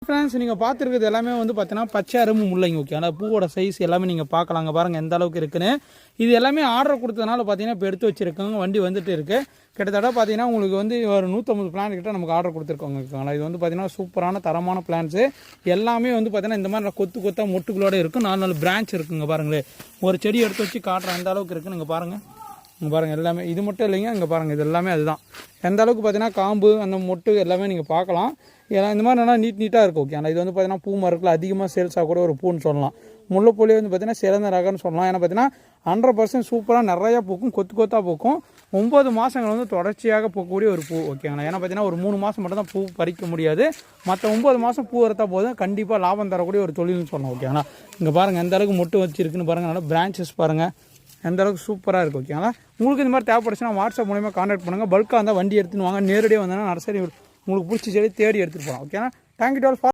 Friends நீங்கள் பார்த்துருக்குது எல்லாமே வந்து பார்த்தீங்கன்னா பச்சை அரும்பு முள்ளைங்க. ஓகே, ஆனால் பூவோட சைஸ் எல்லாமே நீங்கள் பார்க்கலாங்க. பாருங்கள் எந்த அளவுக்கு இருக்குன்னு. இது எல்லாமே ஆர்டர் கொடுத்ததுனால பார்த்தீங்கன்னா இப்போ எடுத்து வச்சுருக்காங்க. வண்டி வந்துட்டு இருக்குது. கிட்டத்தட்ட பார்த்தீங்கன்னா உங்களுக்கு வந்து ஒரு 150 பிளான் கிட்ட நமக்கு ஆர்டர் கொடுத்துருக்கோங்க. ஓகேங்களா, இது வந்து பார்த்தீங்கன்னா சூப்பரான தரமான பிளான்ஸு. எல்லாமே வந்து பார்த்தீங்கன்னா இந்த மாதிரி கொத்து கொத்தாக மொட்டுகளோடு இருக்கும். 4 பிரான்ச் இருக்குங்க. பாருங்களேன், ஒரு செடி எடுத்து வச்சு காட்டுறேன் எந்த அளவுக்கு இருக்குன்னு. நீங்கள் பாருங்கள், இங்கே பாருங்கள் எல்லாமே இது மட்டும் இல்லைங்க. இங்கே பாருங்கள் இது எல்லாமே அதுதான். எந்த அளவுக்கு பார்த்தீங்கன்னா காம்பு அந்த மொட்டு எல்லாமே நீங்கள் பார்க்கலாம். ஏன்னா இந்த மாதிரி நல்லா நீட்டாக இருக்கும். ஓகே, ஆனால் இது வந்து பார்த்தீங்கன்னா பூ மரத்தில் அதிகமாக சேல்ஸாக கூட ஒரு பூன்னு சொல்லலாம். முல்லைப்பூலே வந்து பார்த்தீங்கன்னா சிறந்த ரகம்னு சொல்லலாம். ஏன்னா பார்த்தீங்கன்னா 100% சூப்பராக நிறையா பூக்கும், கொத்து கொத்தாக பூக்கும். 9 மாதங்கள் வந்து தொடர்ச்சியாக பூக்கக்கூடிய ஒரு பூ. ஓகேங்களா, ஏன்னா பார்த்தீங்கன்னா ஒரு 3 மாதம் மட்டும் தான் பூ பறிக்க முடியாது. மற்ற 9 மாதம் பூ வரத்தா போதும் கண்டிப்பாக லாபம் தரக்கூடிய ஒரு தொழில்னு சொல்லலாம். ஓகேங்களா, இங்கே பாருங்கள் எந்த அளவுக்கு மொட்டு வச்சுருக்குன்னு பாருங்கள். நல்லா பிரான்ச்சஸ் பாருங்கள் எந்த அளவுக்கு சூப்பராக இருக்குது. ஓகேங்களா, உங்களுக்கு இந்த மாதிரி தேவைப்படுச்சுன்னா வாட்ஸ்அப் மூலமா கான்டாக்ட் பண்ணுங்கள். பல்காக இருந்தால் வண்டி எடுத்துன்னு வாங்க. நேரடியாக வந்தோன்னா நர்சரி உங்களுக்கு பிடிச்ச செடி தேடி எடுத்துகிட்டு போகலாம். ஓகேங்களா, தேங்க்யூ ஆல் ஃபார்